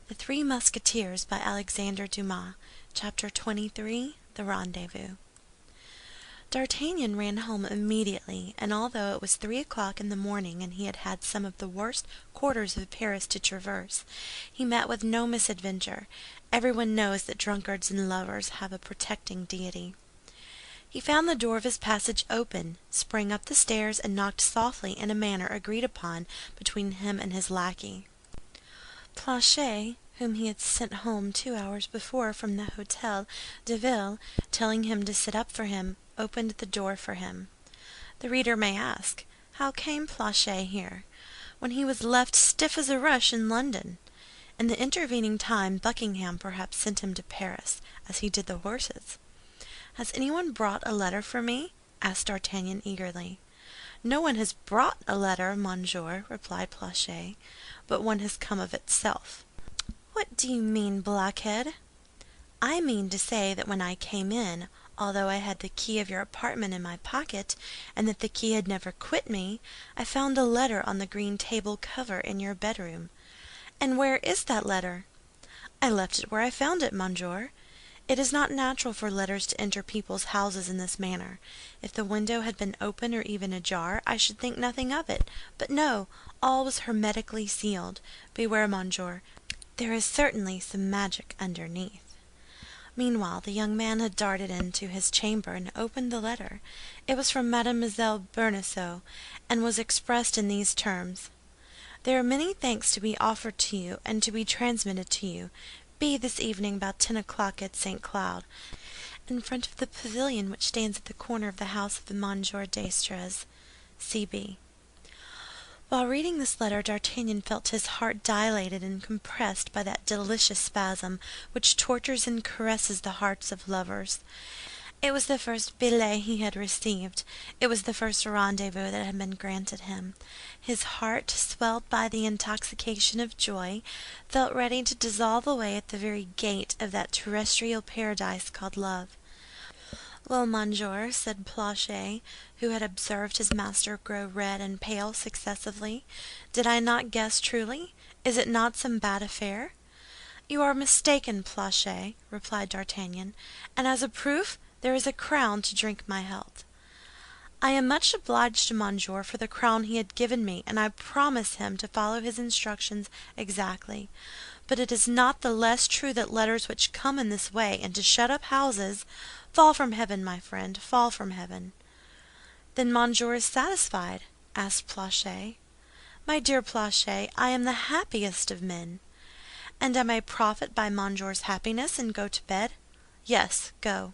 The Three Musketeers by Alexandre Dumas. Chapter 23. The Rendezvous. D'Artagnan ran home immediately, and although it was 3 o'clock in the morning and he had had some of the worst quarters of Paris to traverse, he met with no misadventure. Everyone knows that drunkards and lovers have a protecting deity. He found the door of his passage open, sprang up the stairs, and knocked softly in a manner agreed upon between him and his lackey. Planchet, whom he had sent home 2 hours before from the Hôtel de Ville, telling him to sit up for him, opened the door for him. The reader may ask, how came Planchet here, when he was left stiff as a rush in London? In the intervening time Buckingham perhaps sent him to Paris, as he did the horses. "Has anyone brought a letter for me?" asked D'Artagnan eagerly. "No one has brought a letter, monsieur," replied Planchet, "but one has come of itself." "What do you mean, blockhead?" "I mean to say that when I came in, although I had the key of your apartment in my pocket, and that the key had never quit me, I found a letter on the green table cover in your bedroom." "And where is that letter?" "I left it where I found it, monsieur. It is not natural for letters to enter people's houses in this manner. If the window had been open or even ajar, I should think nothing of it. But no, all was hermetically sealed. Beware, monsieur. There is certainly some magic underneath." Meanwhile, the young man had darted into his chamber and opened the letter. It was from Mademoiselle Bonacieux, and was expressed in these terms: "There are many thanks to be offered to you and to be transmitted to you. Be this evening about 10 o'clock at St. Cloud, in front of the pavilion which stands at the corner of the house of Monsieur d'Estrées, C.B." While reading this letter, D'Artagnan felt his heart dilated and compressed by that delicious spasm which tortures and caresses the hearts of lovers. It was the first billet he had received. It was the first rendezvous that had been granted him. His heart, swelled by the intoxication of joy, felt ready to dissolve away at the very gate of that terrestrial paradise called love. "Well, monsieur," said Planchet, who had observed his master grow red and pale successively, "did I not guess truly? Is it not some bad affair?" "You are mistaken, Planchet," replied D'Artagnan, "and as a proof, there is a crown to drink my health." "I am much obliged to monsieur for the crown he had given me, and I promise him to follow his instructions exactly. But it is not the less true that letters which come in this way and to shut up houses fall from heaven, my friend, fall from heaven." "Then monsieur is satisfied?" asked Planchet. "My dear Planchet, I am the happiest of men." "And I may profit by monsieur's happiness and go to bed?" "Yes, go."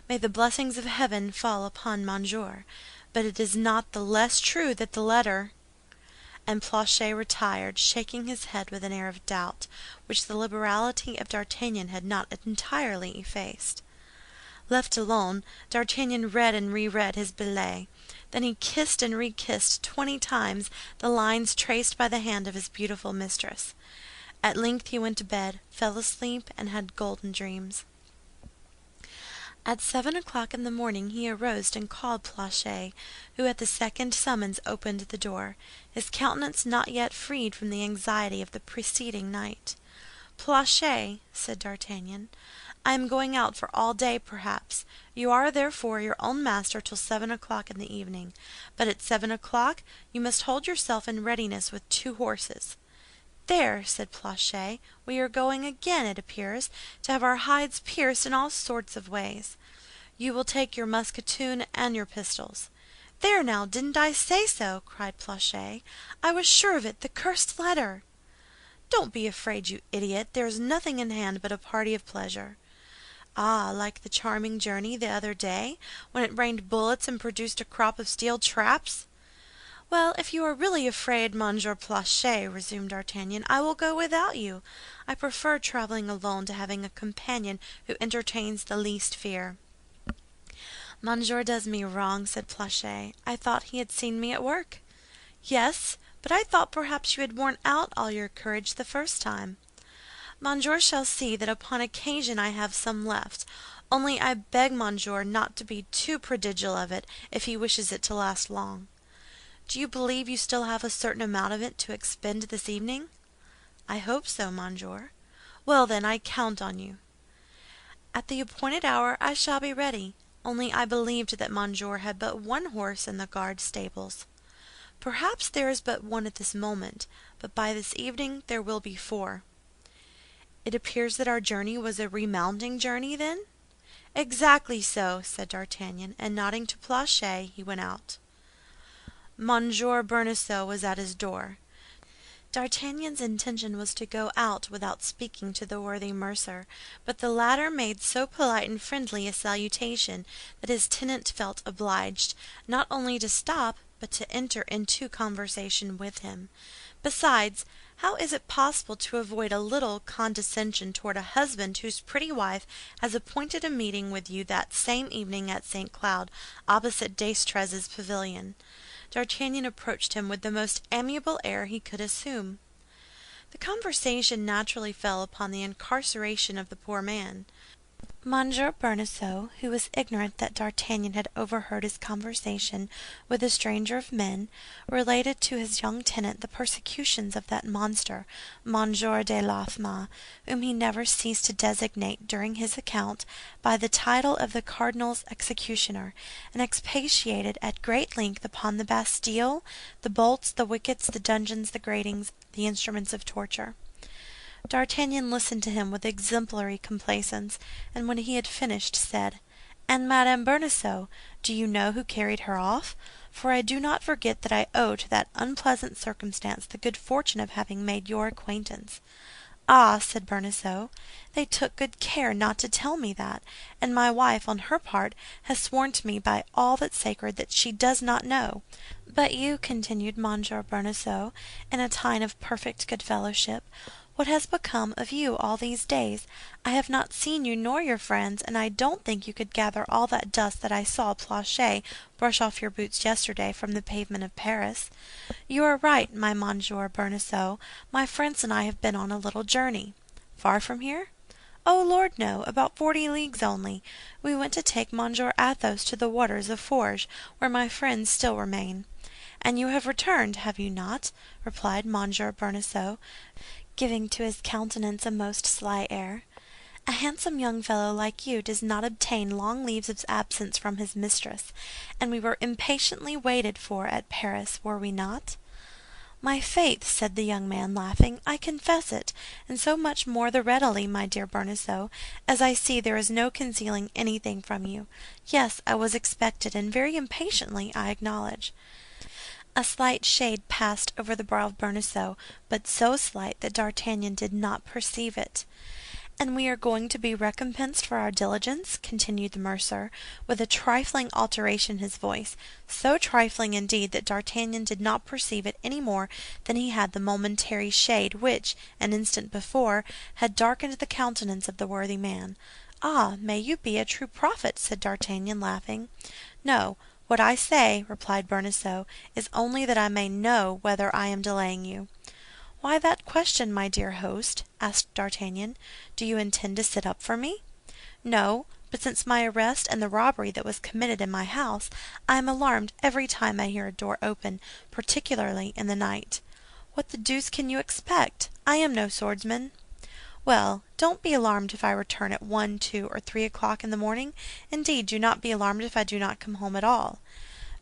"May the blessings of heaven fall upon monsieur. But it is not the less true that the letter—" And Planchet retired, shaking his head with an air of doubt, which the liberality of D'Artagnan had not entirely effaced. Left alone, D'Artagnan read and reread his billet. Then he kissed and rekissed 20 times the lines traced by the hand of his beautiful mistress. At length he went to bed, fell asleep, and had golden dreams. At 7 o'clock in the morning he arose and called Planchet, who at the second summons opened the door, his countenance not yet freed from the anxiety of the preceding night. "Planchet," said D'Artagnan, "I am going out for all day, perhaps. You are therefore your own master till 7 o'clock in the evening. But at 7 o'clock you must hold yourself in readiness with 2 horses." "There," said Planchet, "we are going again, it appears, to have our hides pierced in all sorts of ways. You will take your musketoon and your pistols." "There now, didn't I say so?" cried Planchet. "I was sure of it, the cursed letter!" "Don't be afraid, you idiot. There is nothing in hand but a party of pleasure." "Ah, like the charming journey the other day, when it rained bullets and produced a crop of steel traps?" "Well, if you are really afraid, Monsieur Planchet," resumed D'Artagnan, "I will go without you. I prefer traveling alone to having a companion who entertains the least fear." "Monsieur does me wrong," said Planchet. "I thought he had seen me at work." "Yes, but I thought perhaps you had worn out all your courage the first time." "Monsieur shall see that upon occasion I have some left. Only I beg monsieur not to be too prodigal of it if he wishes it to last long." "Do you believe you still have a certain amount of it to expend this evening?" "I hope so, monsieur." "Well, then, I count on you." "At the appointed hour I shall be ready. Only I believed that monsieur had but one horse in the guard stables." "Perhaps there is but one at this moment, but by this evening there will be four." "It appears that our journey was a remounting journey, then?" "Exactly so," said D'Artagnan, and nodding to Planchet, he went out. Monsieur Bonacieux was at his door. D'Artagnan's intention was to go out without speaking to the worthy mercer, but the latter made so polite and friendly a salutation that his tenant felt obliged, not only to stop, but to enter into conversation with him. Besides, how is it possible to avoid a little condescension toward a husband whose pretty wife has appointed a meeting with you that same evening at St. Cloud, opposite D'Estrées's pavilion? D'Artagnan approached him with the most amiable air he could assume. The conversation naturally fell upon the incarceration of the poor man. Monsieur Bonacieux, who was ignorant that D'Artagnan had overheard his conversation with the stranger of men, related to his young tenant the persecutions of that monster, Monsieur de Laffemas, whom he never ceased to designate during his account by the title of the cardinal's executioner, and expatiated at great length upon the Bastille, the bolts, the wickets, the dungeons, the gratings, the instruments of torture. D'Artagnan listened to him with exemplary complaisance, and when he had finished, said, "And Madame Bonacieux, do you know who carried her off? For I do not forget that I owe to that unpleasant circumstance the good fortune of having made your acquaintance." "Ah," said Bonacieux, "they took good care not to tell me that, and my wife, on her part, has sworn to me by all that's sacred that she does not know. But you," continued Monsieur Bonacieux, in a tone of perfect good fellowship, "what has become of you all these days? I have not seen you nor your friends, and I don't think you could gather all that dust that I saw Planchet brush off your boots yesterday from the pavement of Paris. You are right, my Monsieur Bonacieux. My friends and I have been on a little journey." "Far from here?" "Oh, Lord, no! About 40 leagues only. We went to take Monsieur Athos to the waters of Forges, where my friends still remain." "And you have returned, have you not?" replied Monsieur Bonacieux, giving to his countenance a most sly air. "A handsome young fellow like you does not obtain long leaves of absence from his mistress, and we were impatiently waited for at Paris, were we not?" "My faith," said the young man, laughing, "I confess it, and so much more the readily, my dear Bonacieux, as I see there is no concealing anything from you. Yes, I was expected, and very impatiently, I acknowledge." A slight shade passed over the brow of Bonacieux, but so slight that D'Artagnan did not perceive it. "And we are going to be recompensed for our diligence?" continued the mercer, with a trifling alteration in his voice, so trifling indeed that D'Artagnan did not perceive it any more than he had the momentary shade which, an instant before, had darkened the countenance of the worthy man. "Ah, may you be a true prophet!" said D'Artagnan, laughing. "No, what I say," replied Bonacieux, "is only that I may know whether I am delaying you." "Why that question, my dear host?" asked D'Artagnan. "Do you intend to sit up for me?" "No, but since my arrest and the robbery that was committed in my house, I am alarmed every time I hear a door open, particularly in the night." "What the deuce can you expect? I am no swordsman." "Well, don't be alarmed if I return at 1, 2, or 3 o'clock in the morning. Indeed, do not be alarmed if I do not come home at all."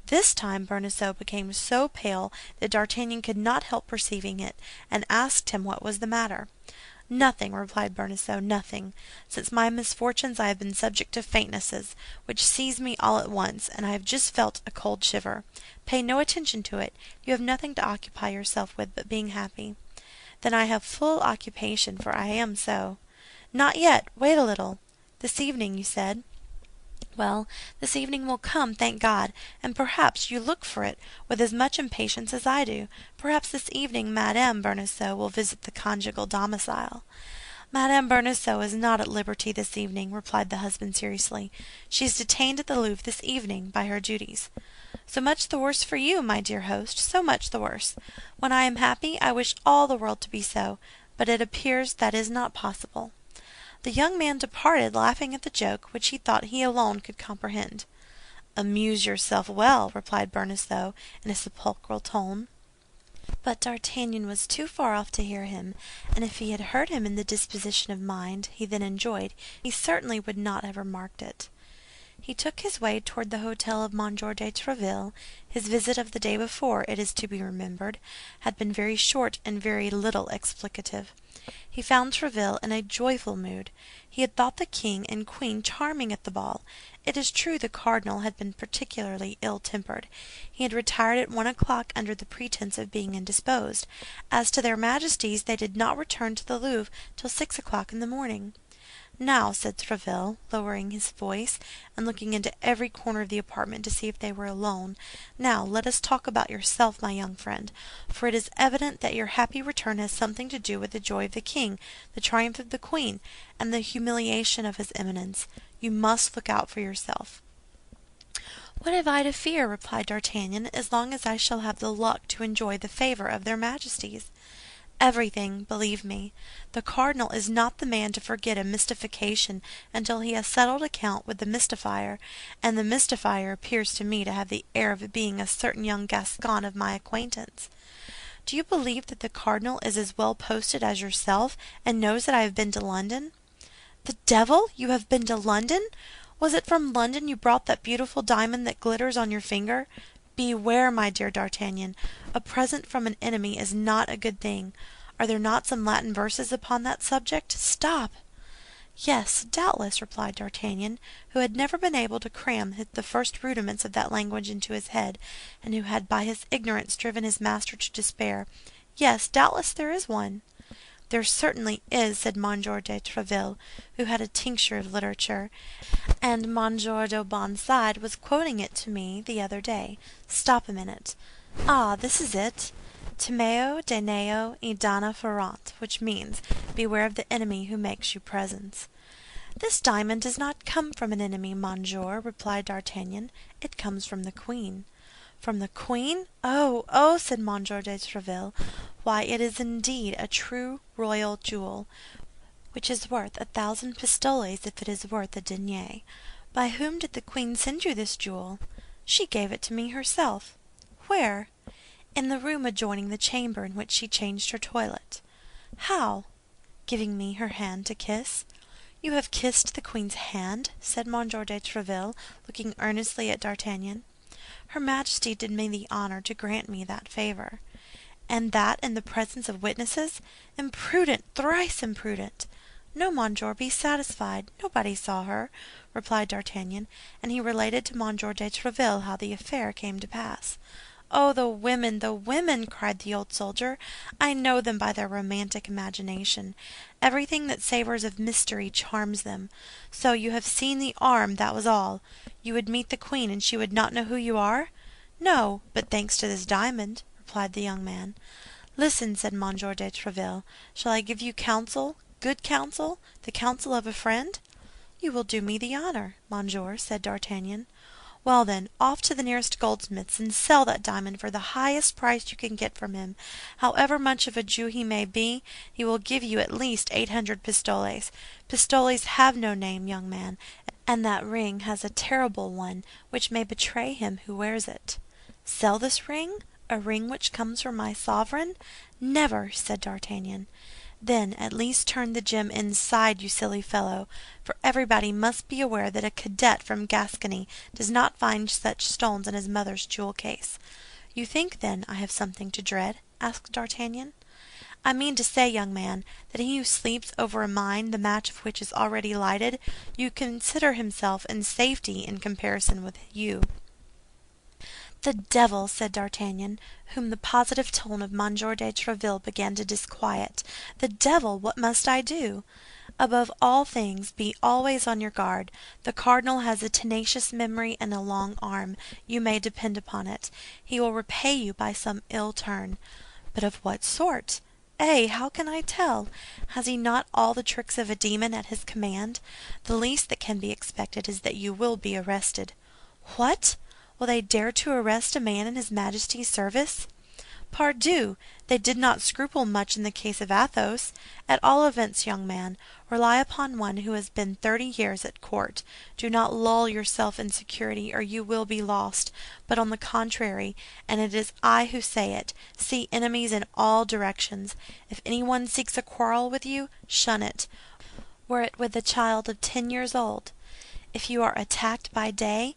This time Bonacieux became so pale that D'Artagnan could not help perceiving it, and asked him what was the matter. "Nothing," replied Bonacieux, "nothing. Since my misfortunes I have been subject to faintnesses, which seize me all at once, and I have just felt a cold shiver. Pay no attention to it; you have nothing to occupy yourself with but being happy." "Then I have full occupation, for I am so." "Not yet; wait a little. This evening, you said." "Well, this evening will come, thank God, and perhaps you look for it with as much impatience as I do. Perhaps this evening Madame Bonacieux will visit the conjugal domicile." "Madame Bonacieux is not at liberty this evening," replied the husband seriously. "She is detained at the Louvre this evening by her duties." "So much the worse for you, my dear host, so much the worse. When I am happy, I wish all the world to be so, but it appears that is not possible." The young man departed, laughing at the joke, which he thought he alone could comprehend. "Amuse yourself well," replied Bonacieux, in a sepulchral tone. But D'Artagnan was too far off to hear him, and if he had heard him in the disposition of mind he then enjoyed, he certainly would not have remarked it. He took his way toward the hôtel of Monsieur de Tréville. His visit of the day before, it is to be remembered, had been very short and very little explicative. He found Tréville in a joyful mood. He had thought the king and queen charming at the ball. It is true the cardinal had been particularly ill-tempered. He had retired at 1 o'clock under the pretense of being indisposed. As to their Majesties, they did not return to the Louvre till 6 o'clock in the morning. "Now," said Tréville, lowering his voice, and looking into every corner of the apartment to see if they were alone, "now let us talk about yourself, my young friend, for it is evident that your happy return has something to do with the joy of the king, the triumph of the queen, and the humiliation of his Eminence. You must look out for yourself." "What have I to fear," replied D'Artagnan, "as long as I shall have the luck to enjoy the favor of their Majesties?" "Everything, believe me. The cardinal is not the man to forget a mystification until he has settled account with the mystifier, and the mystifier appears to me to have the air of being a certain young Gascon of my acquaintance." "Do you believe that the cardinal is as well posted as yourself, and knows that I have been to London?" "The devil! You have been to London? Was it from London you brought that beautiful diamond that glitters on your finger? Beware, my dear D'Artagnan. A present from an enemy is not a good thing. Are there not some Latin verses upon that subject? Stop!" "Yes, doubtless," replied D'Artagnan, who had never been able to cram the first rudiments of that language into his head, and who had by his ignorance driven his master to despair. "Yes, doubtless there is one." "There certainly is," said Monsieur de Tréville, who had a tincture of literature, "and Monsieur de Bondside was quoting it to me the other day. Stop a minute. Ah, this is it. Timeo Danae e dona ferant, which means, 'Beware of the enemy who makes you presents.'" "This diamond does not come from an enemy, monsieur," replied D'Artagnan. "It comes from the queen." "From the queen? Oh, oh!" said Monsieur de Tréville. "Why, it is indeed a true royal jewel, which is worth 1,000 pistoles if it is worth a denier. By whom did the queen send you this jewel?" "She gave it to me herself." "Where?" "In the room adjoining the chamber in which she changed her toilet." "How?" "Giving me her hand to kiss." "You have kissed the queen's hand?" said Monsieur de Tréville, looking earnestly at D'Artagnan. "Her Majesty did me the honor to grant me that favor." "And that in the presence of witnesses? Imprudent, thrice imprudent!" "No, monsieur, be satisfied. Nobody saw her," replied D'Artagnan, and he related to Monsieur de Tréville how the affair came to pass. "Oh, the women, the women!" cried the old soldier. "I know them by their romantic imagination. Everything that savors of mystery charms them. So you have seen the arm, that was all. You would meet the queen, and she would not know who you are?" "No, but thanks to this diamond," replied the young man. "Listen," said Monsieur de Tréville. "Shall I give you counsel, good counsel, the counsel of a friend?" "You will do me the honor, monsieur," said D'Artagnan. "Well, then, off to the nearest goldsmith's and sell that diamond for the highest price you can get from him. However much of a Jew he may be, he will give you at least 800 pistoles. Pistoles have no name, young man, and that ring has a terrible one, which may betray him who wears it." "Sell this ring? A ring which comes from my sovereign? Never!" said D'Artagnan. "Then at least turn the gem inside, you silly fellow, for everybody must be aware that a cadet from Gascony does not find such stones in his mother's jewel case." "You think, then, I have something to dread?" asked D'Artagnan. "I mean to say, young man, that he who sleeps over a mine the match of which is already lighted, you consider himself in safety in comparison with you." "The devil!" said D'Artagnan, whom the positive tone of Monsieur de Tréville began to disquiet. "The devil! What must I do?" "Above all things, be always on your guard. The cardinal has a tenacious memory and a long arm, you may depend upon it. He will repay you by some ill turn." "But of what sort?" "Eh, how can I tell? Has he not all the tricks of a demon at his command? The least that can be expected is that you will be arrested." "What? Will they dare to arrest a man in his Majesty's service?" Pardieu! They did not scruple much in the case of Athos. At all events, young man, rely upon one who has been 30 years at court. Do not lull yourself in security, or you will be lost, but on the contrary, and it is I who say it, see enemies in all directions. If anyone seeks a quarrel with you, shun it, were it with a child of 10 years old. If you are attacked by day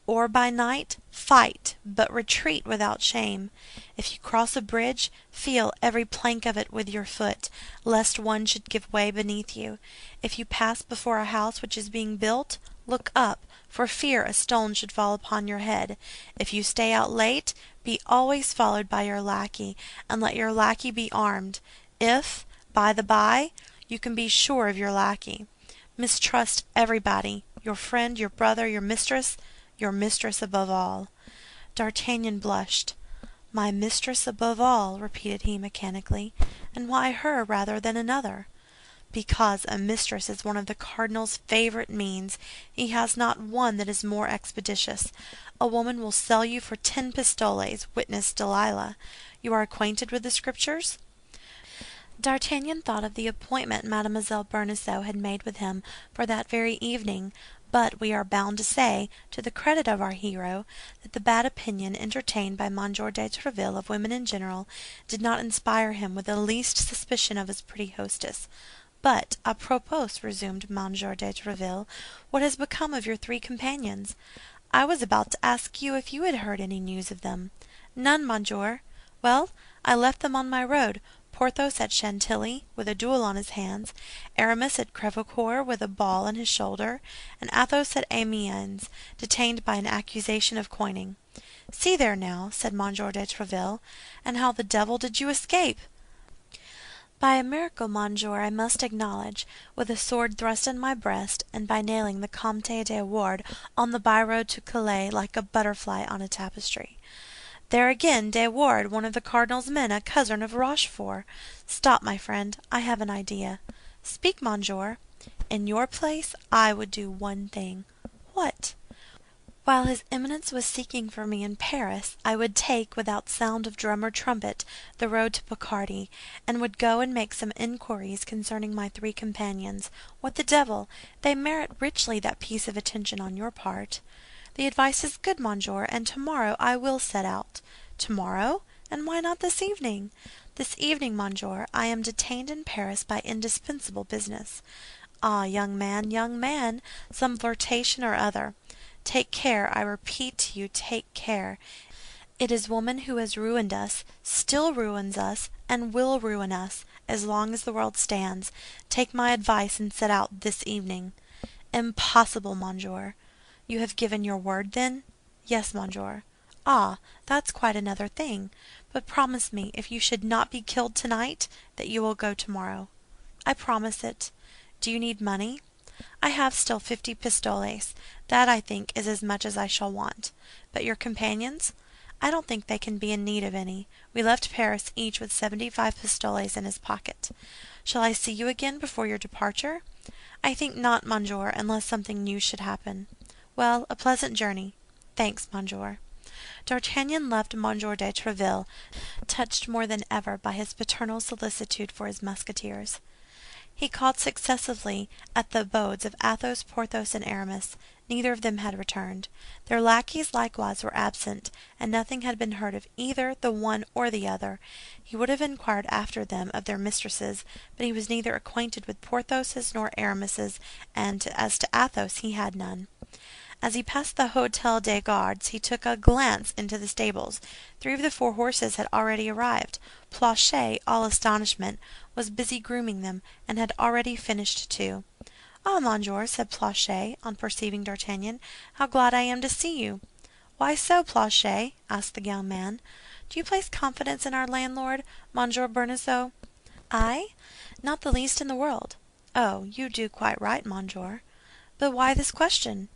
or by night, fight, but retreat without shame. If you cross a bridge, feel every plank of it with your foot, lest one should give way beneath you. If you pass before a house which is being built, look up, for fear a stone should fall upon your head. If you stay out late, be always followed by your lackey, and let your lackey be armed. If, by the by, you can be sure of your lackey. Mistrust everybody, your friend, your brother, your mistress above all. D'Artagnan blushed. My mistress above all, repeated he mechanically, and why her rather than another? Because a mistress is one of the cardinal's favorite means. He has not one that is more expeditious. A woman will sell you for 10 pistoles, witness Delilah. You are acquainted with the Scriptures? D'Artagnan thought of the appointment Mademoiselle Bonacieux had made with him for that very evening, but we are bound to say, to the credit of our hero, that the bad opinion entertained by M. de Tréville of women in general did not inspire him with the least suspicion of his pretty hostess. "But, à propos," resumed M. de Tréville, "what has become of your 3 companions? I was about to ask you if you had heard any news of them." "None, monsieur." "Well, I left them on my road. Porthos at Chantilly, with a duel on his hands; Aramis at Crèvecœur, with a ball in his shoulder; and Athos at Amiens, detained by an accusation of coining." "See there, now," said M. de Tréville, "and how the devil did you escape?" "By a miracle, monsieur, I must acknowledge, with a sword thrust in my breast, and by nailing the Comte de Wardes on the byroad to Calais like a butterfly on a tapestry." "There again, De Wardes, one of the cardinal's men, a cousin of Rochefort. Stop, my friend, I have an idea." "Speak, monsieur." "In your place, I would do one thing." "What?" "While his Eminence was seeking for me in Paris, I would take, without sound of drum or trumpet, the road to Picardy, and would go and make some inquiries concerning my 3 companions. What the devil! They merit richly that piece of attention on your part." "The advice is good, monsieur, and tomorrow I will set out." "Tomorrow? And why not this evening?" "This evening, monsieur, I am detained in Paris by indispensable business." "Ah, young man, some flirtation or other. Take care, I repeat to you, take care. It is woman who has ruined us, still ruins us, and will ruin us, as long as the world stands. Take my advice and set out this evening." "Impossible, monsieur." "You have given your word, then?" "Yes, monsieur." "Ah, that's quite another thing. But promise me, if you should not be killed tonight, that you will go tomorrow." "I promise it." "Do you need money?" "I have still 50 pistoles. That, I think, is as much as I shall want." "But your companions?" "I don't think they can be in need of any. We left Paris each with 75 pistoles in his pocket." "Shall I see you again before your departure?" "I think not, monsieur, unless something new should happen." "Well, a pleasant journey." "Thanks, monsieur." D'Artagnan left M. de Tréville, touched more than ever by his paternal solicitude for his Musketeers. He called successively at the abodes of Athos, Porthos, and Aramis. Neither of them had returned. Their lackeys likewise were absent, and nothing had been heard of either the one or the other. He would have inquired after them of their mistresses, but he was neither acquainted with Porthos's nor Aramis's, and as to Athos, he had none. As he passed the Hôtel des Gardes, he took a glance into the stables. 3 of the 4 horses had already arrived. Planchet, all astonishment, was busy grooming them, and had already finished 2. "Ah, monsieur," said Planchet, on perceiving D'Artagnan, "how glad I am to see you." "Why so, Planchet?" asked the young man. "Do you place confidence in our landlord, Monsieur Bonacieux?" "I? Not the least in the world." "Oh, you do quite right, monsieur." "But why this question?"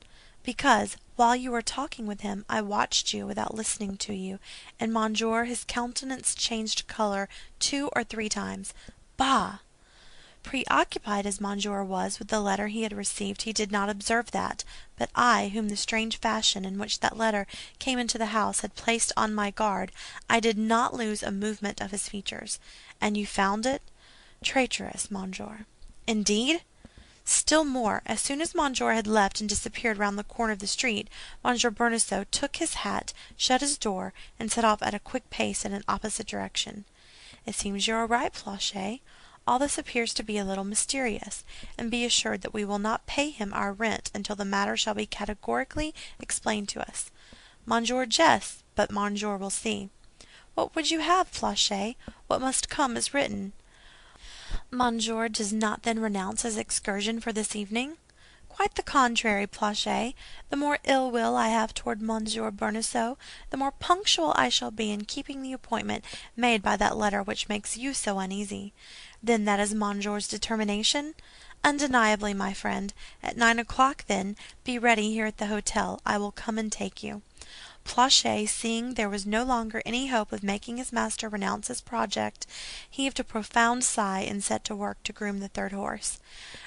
"Because, while you were talking with him, I watched you without listening to you, and monsieur, his countenance changed color 2 or 3 times. Bah!" Preoccupied as Monsieur was with the letter he had received, he did not observe that; but I, whom the strange fashion in which that letter came into the house had placed on my guard, I did not lose a movement of his features. "And you found it?" "Traitorous, monsieur." "Indeed?" "Still more. As soon as Monsieur had left and disappeared round the corner of the street, Monsieur Bonacieux took his hat, shut his door, and set off at a quick pace in an opposite direction." "It seems you are right, Planchet. All this appears to be a little mysterious, and be assured that we will not pay him our rent until the matter shall be categorically explained to us. Monsieur jests, but Monsieur will see. What would you have, Planchet? What must come is written." "Monsieur does not then renounce his excursion for this evening?" "Quite the contrary, Planchet. The more ill will I have toward Monsieur Bonacieux, the more punctual I shall be in keeping the appointment made by that letter which makes you so uneasy." "Then that is Monsieur's determination?" "Undeniably, my friend. At 9 o'clock, then, be ready here at the hôtel. I will come and take you." Planchet, seeing there was no longer any hope of making his master renounce his project, heaved a profound sigh and set to work to groom the third horse.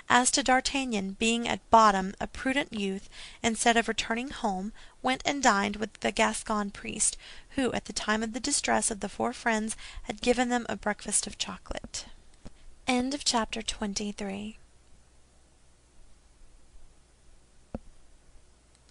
As to D'Artagnan, being at bottom a prudent youth, instead of returning home, went and dined with the Gascon priest, who, at the time of the distress of the four friends, had given them a breakfast of chocolate. Chapter 23